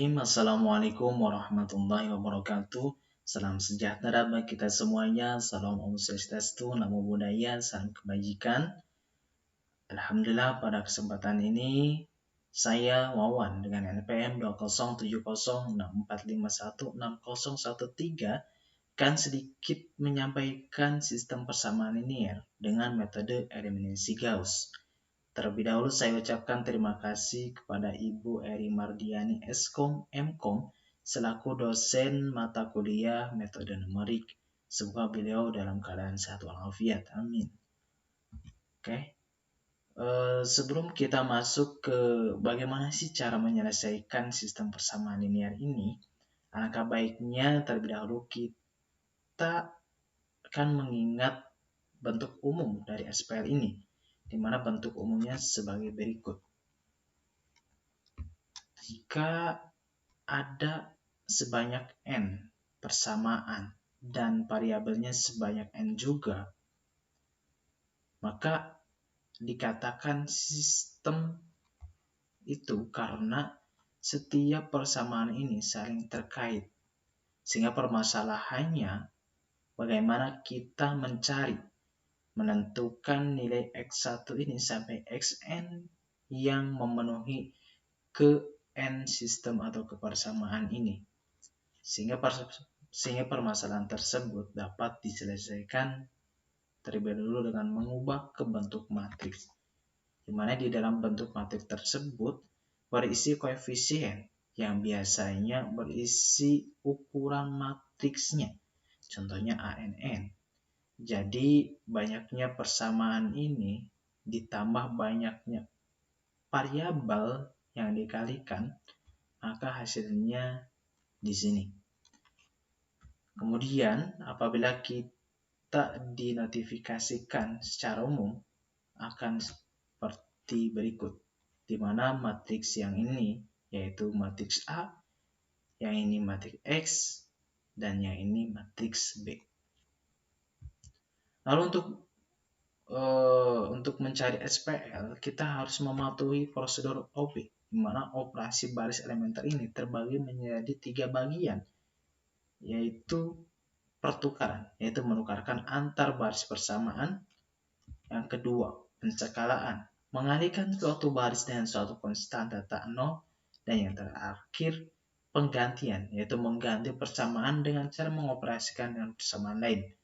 Bismillahirrahmanirrahim. Assalamualaikum warahmatullahi wabarakatuh. Salam sejahtera bagi kita semuanya. Salam Om Swastiastu, Namo Buddhaya, salam kebajikan. Alhamdulillah pada kesempatan ini saya Wawan dengan NPM 2070645160013 akan sedikit menyampaikan sistem persamaan linier dengan metode eliminasi Gauss. Terlebih dahulu saya ucapkan terima kasih kepada Ibu Eri Mardiani Eskom Mkom selaku dosen mata kuliah metode numerik. Semoga beliau dalam keadaan sehat walafiat. Amin. Oke. Sebelum kita masuk ke bagaimana sih cara menyelesaikan sistem persamaan linear ini, alangkah baiknya terlebih dahulu kita akan mengingat bentuk umum dari SPL ini, di mana bentuk umumnya sebagai berikut. Jika ada sebanyak N persamaan dan variabelnya sebanyak N juga, maka dikatakan sistem itu karena setiap persamaan ini saling terkait. Sehingga permasalahannya bagaimana kita menentukan nilai X1 ini sampai Xn yang memenuhi ke N sistem atau kepersamaan ini. Sehingga permasalahan tersebut dapat diselesaikan terlebih dahulu dengan mengubah ke bentuk matriks. Di mana di dalam bentuk matriks tersebut berisi koefisien yang biasanya berisi ukuran matriksnya. Contohnya ANN. Jadi banyaknya persamaan ini ditambah banyaknya variabel yang dikalikan, maka hasilnya di sini. Kemudian apabila kita dinotifikasikan secara umum akan seperti berikut, di mana matriks yang ini yaitu matriks A, yang ini matriks X, dan yang ini matriks B. Lalu untuk mencari SPL kita harus mematuhi prosedur OP, di mana operasi baris elementer ini terbagi menjadi 3 bagian, yaitu pertukaran, yaitu menukarkan antar baris persamaan. Yang kedua, pencekalaan, mengalihkan suatu baris dengan suatu konstan data 0. Dan yang terakhir, penggantian, yaitu mengganti persamaan dengan cara mengoperasikan dengan persamaan lain.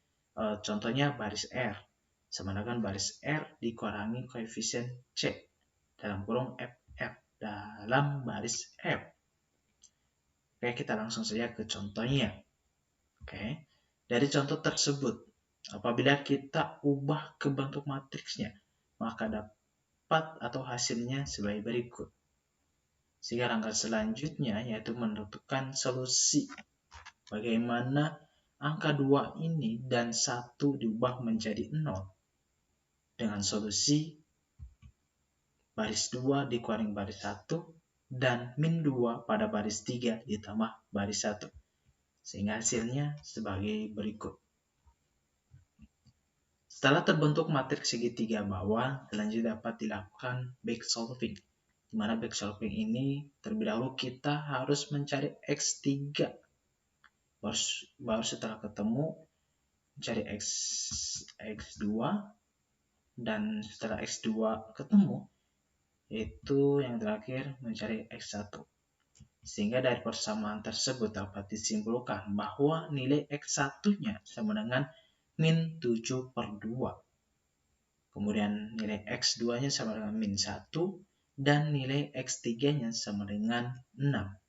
Contohnya baris R, sama dengan baris R dikurangi koefisien C dalam kurung FF dalam baris F. Oke, kita langsung saja ke contohnya. Oke, dari contoh tersebut, apabila kita ubah ke bentuk matriksnya, maka dapat atau hasilnya sebagai berikut. Sehingga langkah selanjutnya yaitu menentukan solusi. Bagaimana angka 2 ini dan 1 diubah menjadi 0 dengan solusi baris 2 dikurangi baris 1 dan min 2 pada baris 3 ditambah baris 1. Sehingga hasilnya sebagai berikut. Setelah terbentuk matriks segitiga bawah, selanjutnya dapat dilakukan back solving. Di mana back solving ini terlebih dahulu kita harus mencari X3. Baru setelah ketemu mencari X2, dan setelah X2 ketemu yaitu yang terakhir mencari X1. Sehingga dari persamaan tersebut dapat disimpulkan bahwa nilai X1-nya sama dengan min 7/2. Kemudian nilai X2-nya sama dengan min 1 dan nilai X3-nya sama dengan 6.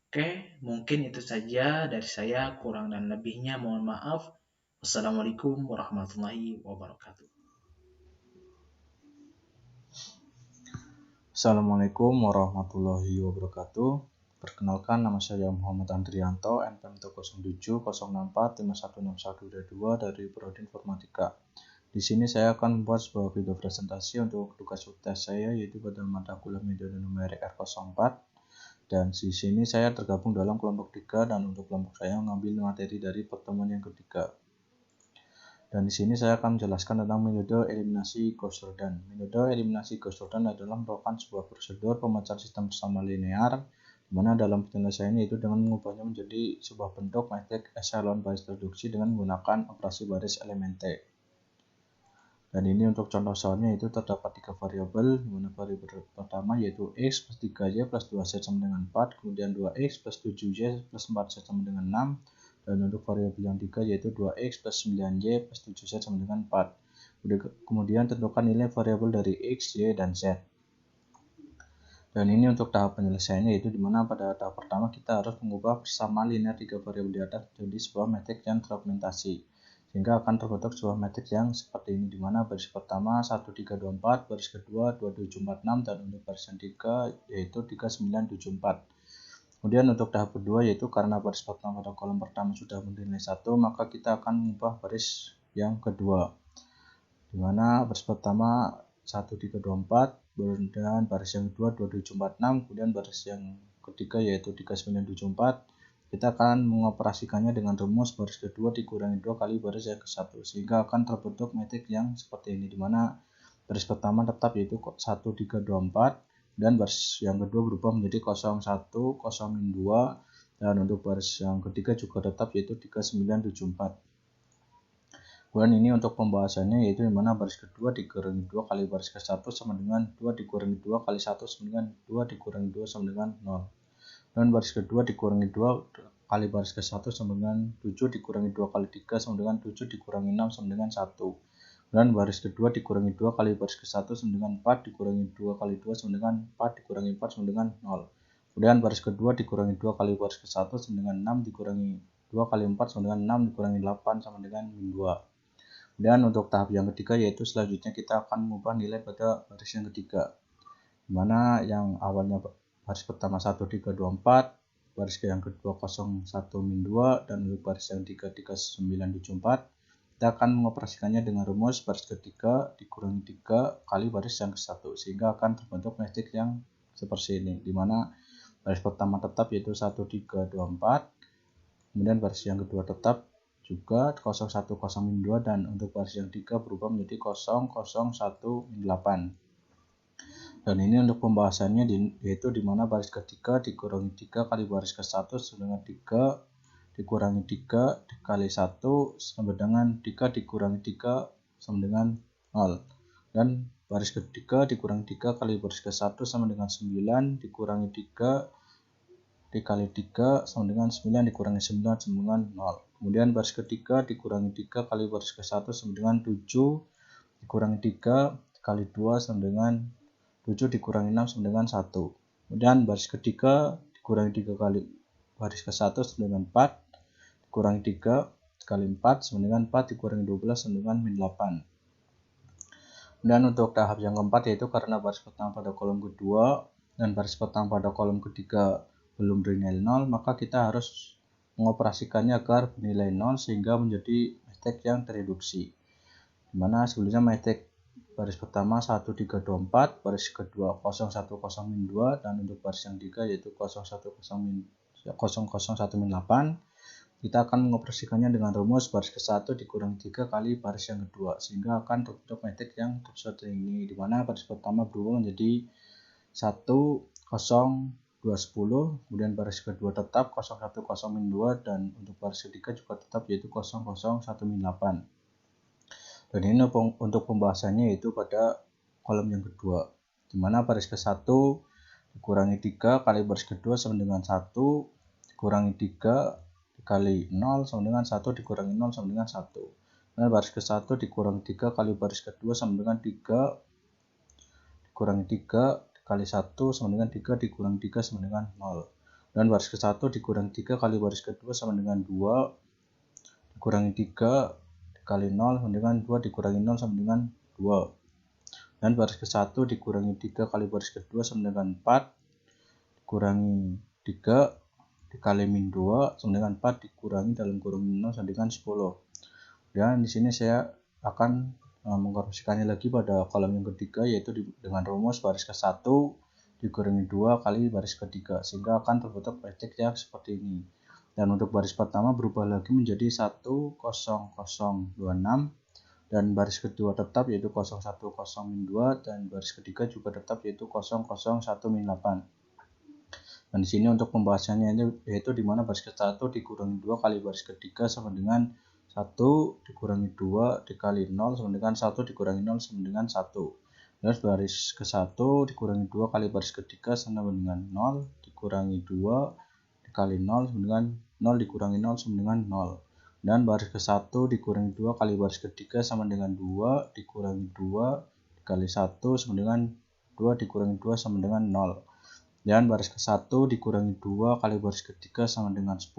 Oke, mungkin itu saja dari saya, kurang dan lebihnya mohon maaf. Wassalamualaikum warahmatullahi wabarakatuh. Assalamualaikum warahmatullahi wabarakatuh. Perkenalkan, nama saya Muhammad Andrianto, NPM 20706451612 dari Prodi Informatika. Di sini saya akan membuat sebuah video presentasi untuk tugas UTS saya, yaitu pada mata kuliah metode numerik R04. Dan di sini saya tergabung dalam kelompok 3 dan untuk kelompok saya mengambil materi dari pertemuan yang ketiga. Dan di sini saya akan menjelaskan tentang metode eliminasi Gauss-Jordan. Metode eliminasi Gauss-Jordan adalah merupakan sebuah prosedur pemecahan sistem persamaan linear Dimana dalam penyelesaiannya itu dengan mengubahnya menjadi sebuah bentuk metrik echelon baris reduksi dengan menggunakan operasi baris elemente. Dan ini untuk contoh soalnya itu terdapat 3 variabel, dimana variabel pertama yaitu x plus 3y plus 2z sama dengan 4, kemudian 2x plus 7y plus 4z sama dengan 6, dan untuk variabel yang 3 yaitu 2x plus 9y plus 7z sama dengan 4. Kemudian tentukan nilai variabel dari x, y, dan z. Dan ini untuk tahap penyelesaiannya yaitu dimana pada tahap pertama kita harus mengubah persamaan linear 3 variabel di atas menjadi sebuah metrik yang terfragmentasi, sehingga akan terbentuk sebuah metrik yang seperti ini, dimana baris pertama 1, 3, 2, 4, baris kedua 2, 7, 4, 6, dan untuk baris yang 3 yaitu 3, 9, 7, 4. Kemudian untuk tahap kedua yaitu karena baris pertama pada kolom pertama sudah bernilai 1, maka kita akan mengubah baris yang kedua, dimana baris pertama 1, 3, 2, 4, kemudian baris yang kedua 2, 7, 4, 6, kemudian baris yang ketiga yaitu 3, 9, 7, 4. Kita akan mengoperasikannya dengan rumus baris kedua dikurangi 2 kali baris yang ke-1, sehingga akan terbentuk metrik yang seperti ini, dimana baris pertama tetap yaitu 1, 3, 2, 4, dan baris yang kedua berubah menjadi 0, 1, 0, 2, dan untuk baris yang ketiga juga tetap yaitu 3, 9, 7, 4. Kemudian ini untuk pembahasannya yaitu dimana baris kedua dikurangi 2 kali baris ke-1 sama dengan 2 dikurangi 2 kali 1 sama dengan 2 dikurangi 2 sama dengan 0. Dan baris kedua dikurangi 2 kali baris ke-1 sama dengan 7 dikurangi 2 kali 3 sama dengan 7 dikurangi 6 sama dengan 1. Dan baris kedua dikurangi 2 kali baris ke-1 sama dengan 4 dikurangi 2 kali 2 sama dengan 4 dikurangi 4 sama dengan 0. Kemudian baris kedua dikurangi 2 kali baris ke-1 sama dengan 6 dikurangi 2 kali 4 sama dengan 6 dikurangi 8 sama dengan min 2. Dan untuk tahap yang ketiga yaitu selanjutnya kita akan mengubah nilai pada baris yang ketiga, dimana yang awalnya baris pertama 1, 3, 2, 4, baris yang kedua 0, 1, min 2, dan untuk baris yang 3, 3, 9, 7, 4, kita akan mengoperasikannya dengan rumus baris ketiga dikurangi 3 kali baris yang ke-1, sehingga akan terbentuk metrik yang seperti ini, dimana baris pertama tetap yaitu 1, 3, 2, 4, kemudian baris yang kedua tetap juga 0, 1, 0, min 2, dan untuk baris yang 3 berubah menjadi 0, 0, 1, min 8. Dan ini untuk pembahasannya yaitu dimana baris ketiga dikurangi 3 kali baris ke-1 sama dengan 3 dikurangi 3 dikali 1 sama dengan 3 dikurangi 3 sama dengan 0. Dan baris ketiga dikurangi 3 kali baris ke-1 sama dengan 9 dikurangi 3 dikali 3 sama dengan 9 dikurangi 9 sama dengan 0. Kemudian baris ketiga dikurangi 3 kali baris ke-1 sama dengan 7 dikurangi 3 dikali 2 sama dengan 7 dikurangi 6 sama dengan 1. Kemudian baris ketiga dikurangi 3 kali baris ke-1 sama dengan 4 dikurangi 3 dikali 4 sama dengan 4 dikurangi 12 sama dengan min 8. Dan untuk tahap yang keempat yaitu karena baris pertama pada kolom kedua dan baris pertama pada kolom ketiga belum bernilai 0, maka kita harus mengoperasikannya agar bernilai 0 sehingga menjadi metrik yang tereduksi, dimana sebelumnya metrik baris pertama 1, 3, 2, 4, baris kedua 0, 1, 0, min 2, dan untuk baris yang 3 yaitu 0, 1, 0, 1, min 8. Kita akan mengoperasikannya dengan rumus baris ke-1 dikurangi 3 kali baris yang kedua, sehingga akan terbentuk metrik yang seperti ini, dimana baris pertama berubah menjadi 1, 0, 2, 10, kemudian baris kedua tetap 0, 1, 0, min 2, dan untuk baris ketiga juga tetap yaitu 0, 0, 1, min 8. Dan ini untuk pembahasannya yaitu pada kolom yang kedua, dimana baris ke-1 dikurangi 3 kali baris kedua sama dengan 1 dikurangi 3 dikali 0 sama dengan 1 dikurangi 0 sama dengan 1. Dan baris ke-1 dikurangi 3 kali baris kedua sama dengan 3 dikurangi 3 dikali 1 sama dengan 3 dikurangi 3 sama dengan 0. Dan baris ke-1 dikurangi 3 kali baris kedua sama dengan 2 dikurangi 3 dikali 0 sama dengan 2 dikurangi 0 sama dengan 2. Dan baris ke-1 dikurangi 3 kali baris kedua sama dengan 4 dikurangi 3 dikali min 2 sama dengan 4 dikurangi dalam kurung 0 sama dengan 10. Dan di sini saya akan mengoperasikannya lagi pada kolom yang ketiga yaitu dengan rumus baris ke-1 dikurangi 2 kali baris ketiga, sehingga akan terbentuk metrik yang seperti ini. Dan untuk baris pertama berubah lagi menjadi 1, 0, 0, 26, dan baris kedua tetap yaitu 0, 1, 0, min 2, dan baris ketiga juga tetap yaitu 0, 0, 1, min 8. Dan di sini untuk pembahasannya yaitu di mana baris ke-1 dikurangi 2 kali baris ke-3 sama dengan 1 dikurangi 2 dikali 0 sama dengan 1 dikurangi 0 sama dengan 1. Terus baris ke-1 dikurangi 2 kali baris ke-3 sama dengan 0 dikurangi 2 dikali 0 sama dengan 0 dikurangi 0 sama dengan 0. Dan baris ke-1 dikurangi 2 kali baris ke-3 sama dengan 2 dikurangi 2 dikali 1 sama dengan 2 dikurangi 2 sama dengan 0. Dan baris ke-1 dikurangi 2 kali baris ke-3 sama dengan 10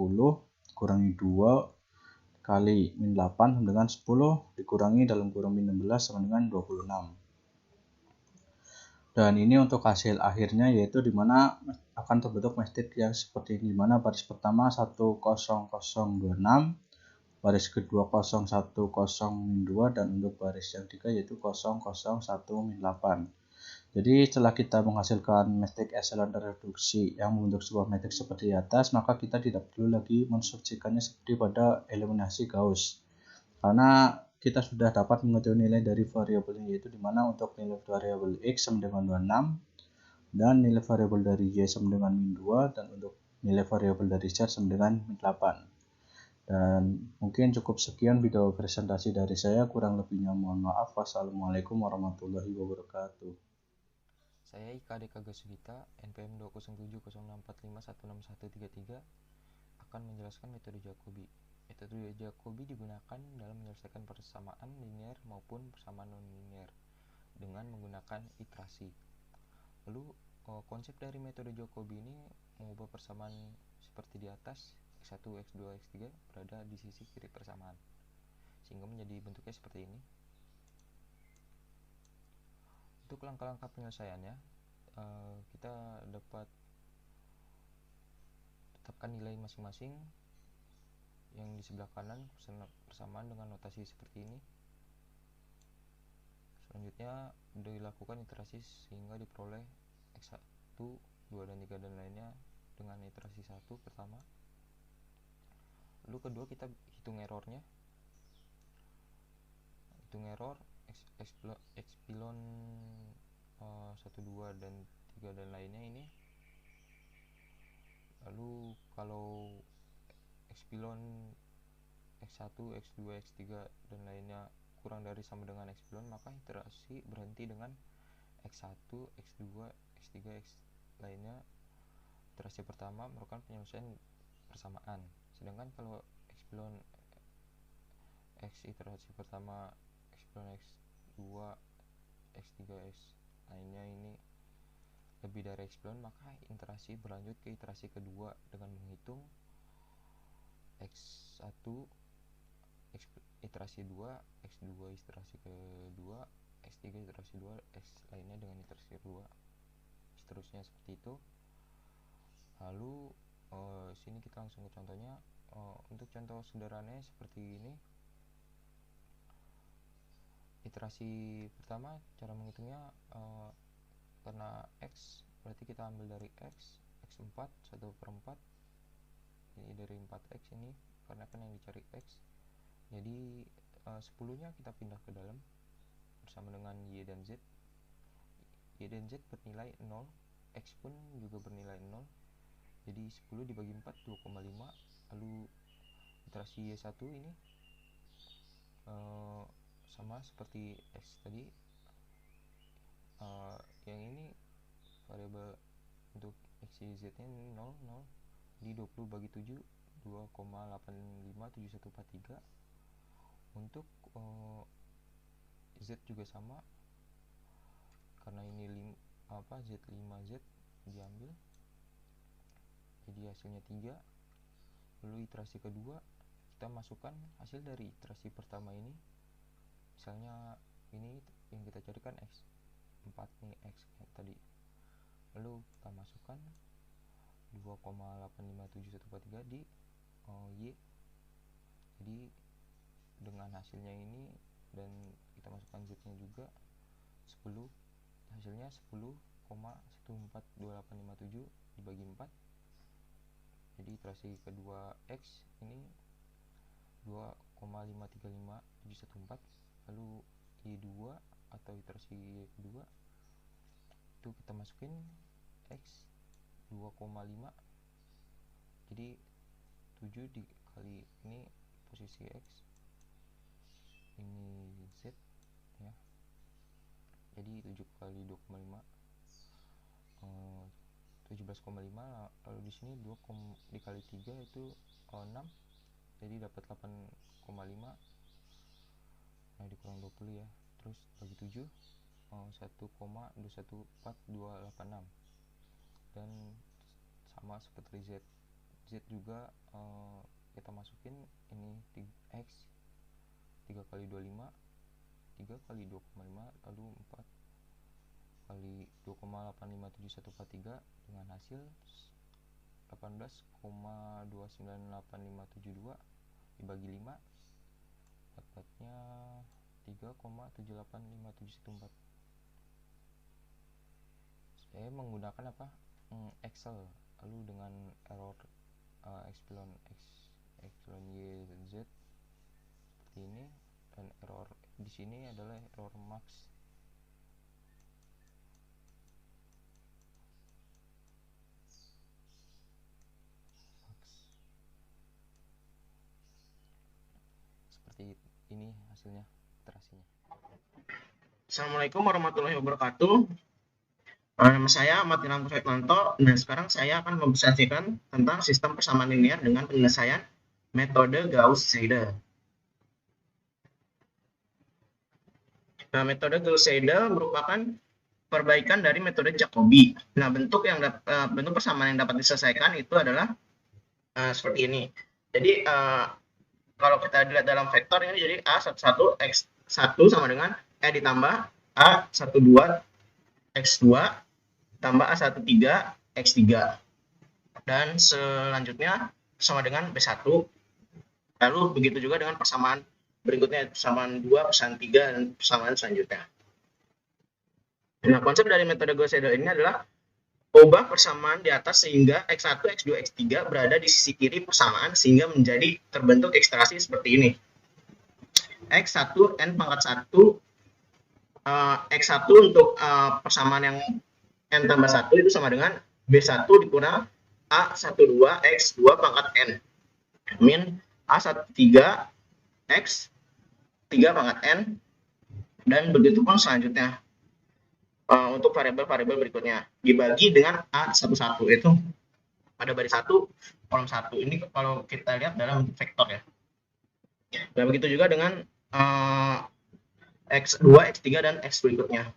dikurangi 2 kali min 8 sama dengan 10 dikurangi dalam kurung min 16 sama dengan 26. Dan ini untuk hasil akhirnya yaitu dimana akan terbentuk mestik yang seperti ini, dimana baris pertama 10026, baris kedua 010 min 2, dan untuk baris yang ketiga yaitu 001 min 8. Jadi setelah kita menghasilkan mestik echelon reduksi yang membentuk sebuah mestik seperti di atas, maka kita tidak perlu lagi mensucikannya seperti pada eliminasi Gauss. Karena kita sudah dapat mengetahui nilai dari variabelnya, yaitu dimana untuk nilai variabel X sama dengan 26, dan nilai variabel dari Y sama dengan min 2, dan untuk nilai variabel dari Z sama dengan min 8. Dan mungkin cukup sekian video presentasi dari saya, kurang lebihnya mohon maaf. Wassalamualaikum warahmatullahi wabarakatuh. Saya Ika Deka Gasugita, NPM 2070645161133, akan menjelaskan metode Jacobi. Metode Jacobi digunakan dalam menyelesaikan persamaan linear maupun persamaan non-linear dengan menggunakan iterasi. Lalu konsep dari metode Jacobi ini mengubah persamaan seperti di atas, X1, X2, X3 berada di sisi kiri persamaan, sehingga menjadi bentuknya seperti ini. Untuk langkah-langkah penyelesaiannya, kita dapat tetapkan nilai masing-masing. Yang di sebelah kanan persamaan dengan notasi seperti ini. Selanjutnya dilakukan iterasi sehingga diperoleh X1, 2, dan 3 dan lainnya dengan iterasi 1 pertama. Lalu kedua kita hitung errornya. Hitung error epsilon 1, 2, dan 3 dan lainnya ini. Lalu kalau epsilon X1, X2, X3 dan lainnya kurang dari sama dengan epsilon, maka iterasi berhenti dengan X1, X2, X3, X lainnya. Iterasi pertama merupakan penyelesaian persamaan. Sedangkan kalau epsilon X iterasi pertama, epsilon X2, X3, X lainnya ini lebih dari epsilon, maka iterasi berlanjut ke iterasi kedua dengan menghitung X1 iterasi 2, X2 iterasi kedua, X3 iterasi 2, X lainnya dengan iterasi kedua, seterusnya seperti itu. Lalu sini kita langsung ke contohnya. Untuk contoh sederhananya seperti ini. Iterasi pertama cara menghitungnya karena X berarti kita ambil dari X4 1/4, ini dari 4X ini karena kan yang dicari X. Jadi 10-nya kita pindah ke dalam bersama dengan Y dan Z. Y dan Z bernilai 0, X pun juga bernilai 0. Jadi 10 dibagi 4 2,5. Lalu iterasi Y1 ini sama seperti X tadi. Yang ini variabel untuk X, Y, Z nya 0, 0. Jadi 20 bagi 7 2,857143. Untuk Z juga sama, karena ini Z5Z diambil, jadi hasilnya 3. Lalu iterasi kedua kita masukkan hasil dari iterasi pertama ini. Misalnya ini yang kita carikan X4 nih, X tadi. Lalu kita masukkan 2,857143 di Y. Jadi dengan hasilnya ini dan kita masukkan Z nya juga 10, hasilnya 10,142857 dibagi 4. Jadi iterasi kedua X ini 2,535714. Lalu Y2 atau iterasi Y kedua itu kita masukin X 2,5. Jadi 7 dikali ini posisi X, ini Z ya. Jadi 7 kali 2,5 17,5. Lalu di sini 2 dikali 3 itu 6, jadi dapat 8,5. Nah, dikurang 20 ya. Terus bagi 7 1,214286. Dan sama seperti Z juga kita masukin ini X 3 kali 25, 3 kali 2,5, lalu 4 kali 2,857143 dengan hasil 18,298572 dibagi 5 dapatnya 3,785714. Saya menggunakan Excel, lalu dengan error epsilon YZ seperti ini, dan error di sini adalah error max. Seperti ini hasilnya, iterasinya. Assalamualaikum warahmatullahi wabarakatuh. Nama saya Ahmad Ilham Kuswaitmanto. Nah, sekarang saya akan mempresentasikan tentang sistem persamaan linear dengan penyelesaian metode Gauss-Seidel. Nah, metode Gauss-Seidel merupakan perbaikan dari metode Jacobi. Nah, bentuk persamaan yang dapat diselesaikan itu adalah seperti ini. Jadi kalau kita lihat dalam vektor ini, jadi A11 X1 sama dengan ditambah A12 X2 tambah A13 X3, dan selanjutnya sama dengan B1. Lalu begitu juga dengan persamaan berikutnya, persamaan 2, persamaan 3, dan persamaan selanjutnya. Nah, konsep dari metode Gauss-Seidel ini adalah ubah persamaan di atas sehingga X1, X2, X3 berada di sisi kiri persamaan sehingga menjadi terbentuk ekstrasi seperti ini. X1 N pangkat 1, X1 untuk persamaan yang N tambah 1 itu sama dengan B1 dikurang A12 X2 pangkat N min A13 X3 pangkat N, dan begitu pun selanjutnya untuk variabel-variabel berikutnya dibagi dengan A11 itu pada baris 1 kolom 1. Ini kalau kita lihat dalam vektor ya. Dan begitu juga dengan X2, X3, dan X berikutnya.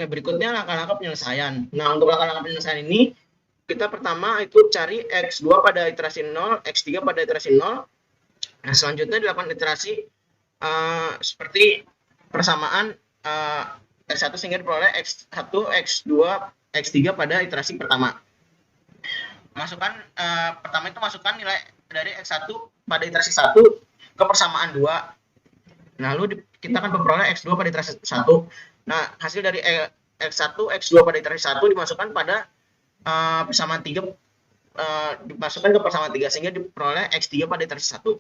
Oke, berikutnya langkah-langkah penyelesaian. Nah, untuk langkah-langkah penyelesaian ini, kita pertama itu cari X2 pada iterasi 0, X3 pada iterasi 0. Nah, selanjutnya dilakukan iterasi seperti persamaan X1 sehingga diperoleh X1, X2, X3 pada iterasi pertama. Pertama itu masukkan nilai dari X1 pada iterasi 1 ke persamaan 2. Nah, lalu kita akan memperoleh X2 pada iterasi 1. Nah, hasil dari X1, X2 pada iterasi 1 dimasukkan pada persamaan 3, dimasukkan ke persamaan 3 sehingga diperoleh X3 pada iterasi 1.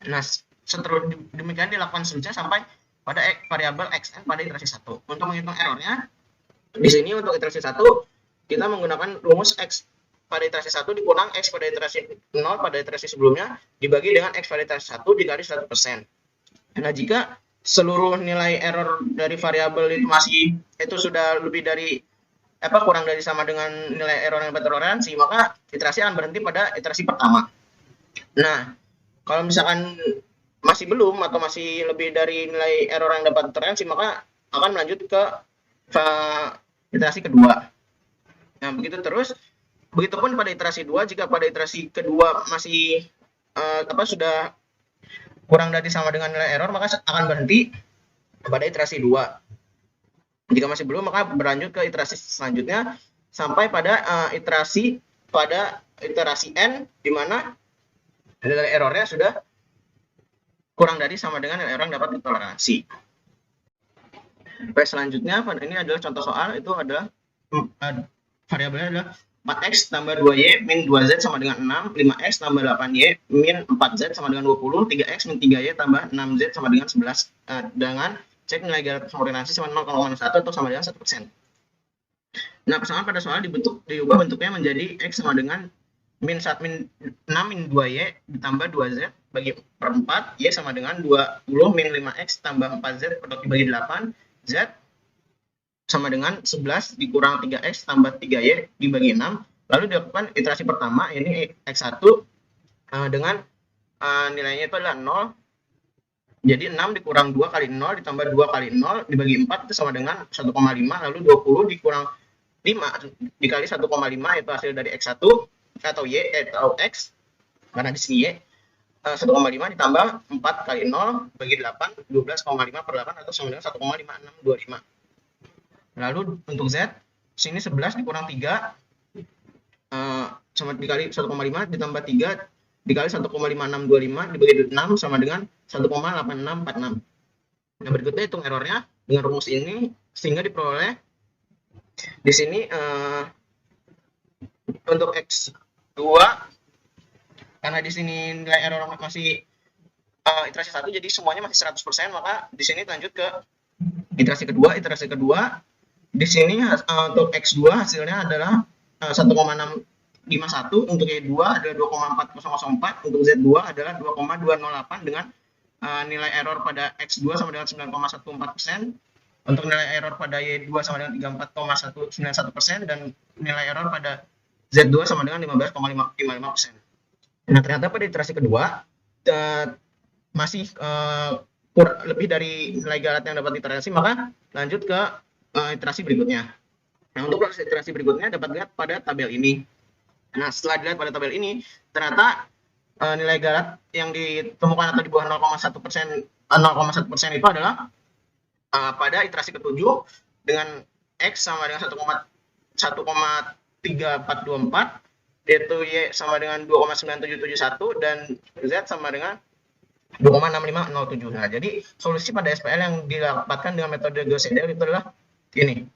Nah, seterusnya demikian dilakukan seterusnya sampai pada variabel Xn pada iterasi 1. Untuk menghitung errornya, di sini untuk iterasi 1 kita menggunakan rumus X pada iterasi 1 dikurang X pada iterasi 0 pada iterasi sebelumnya dibagi dengan X pada iterasi 1 dikali 100%. Nah, jika seluruh nilai error dari variabel itu sudah lebih dari kurang dari sama dengan nilai error yang dapat toleransi, maka iterasi akan berhenti pada iterasi pertama. Nah, kalau misalkan masih belum atau masih lebih dari nilai error yang dapat toleransi, maka akan melanjut ke iterasi kedua. Nah, begitu terus. Begitupun pada iterasi 2, jika pada iterasi kedua masih sudah kurang dari sama dengan nilai error, maka akan berhenti pada iterasi 2. Jika masih belum, maka berlanjut ke iterasi selanjutnya sampai pada iterasi N, di mana nilai errornya sudah kurang dari sama dengan nilai error yang dapat ditoleransi. Baik, selanjutnya ini adalah contoh soal. Itu adalah variabelnya adalah 4x tambah 2y min 2z sama dengan 6, 5x tambah 8y min 4z sama dengan 20, 3x min 3y tambah 6z sama dengan 11, dengan cek nilai garis toleransi sama 0,1 atau sama dengan 1%. Nah, persamaan pada soal diubah bentuknya menjadi X sama dengan min 6 min 2Y ditambah 2Z bagi per 4, Y sama dengan 20 min 5X tambah 4Z produk dibagi 8, Z sama dengan 11 dikurang 3X tambah 3Y dibagi 6. Lalu dilakukan iterasi pertama, ini X1 dengan nilainya itu adalah 0. Jadi 6 dikurang 2 kali 0 ditambah 2 kali 0 dibagi 4 itu sama dengan 1,5. Lalu 20 dikurang 5 dikali 1,5 itu hasil dari X1 atau Y atau X, karena di sini Y. 1,5 ditambah 4 kali 0 bagi 8, 12,5 per 8 atau sama dengan 1,5625. Lalu untuk Z, sini 11 dikurang 3 sama dikali 1,5 ditambah 3 dikali 1,5625 dibagi 6 sama dengan 1,8646. Nah, berikutnya hitung errornya dengan rumus ini sehingga diperoleh di sini untuk X2 karena di sini nilai error masih iterasi 1 jadi semuanya masih 100%, maka di sini lanjut ke iterasi kedua. Di sini untuk X2 hasilnya adalah 1,651, untuk Y2 adalah 2,4004, untuk Z2 adalah 2,208 dengan nilai error pada X2 sama dengan 9,14%, untuk nilai error pada Y2 sama dengan 34,191% dan nilai error pada Z2 sama dengan 15,55%. Nah, ternyata pada iterasi kedua masih lebih dari nilai galat yang dapat diterasi, maka lanjut ke iterasi berikutnya. Nah, untuk proses iterasi berikutnya dapat dilihat pada tabel ini. Nah, setelah dilihat pada tabel ini, ternyata nilai galat yang ditemukan atau di bawah 0,1% itu adalah pada iterasi ke-7 dengan X sama dengan 1,3424, yaitu Y sama dengan 2,9771 dan Z sama dengan 2,6507. Nah, jadi solusi pada SPL yang didapatkan dengan metode Gauss-Seidel itu adalah ini.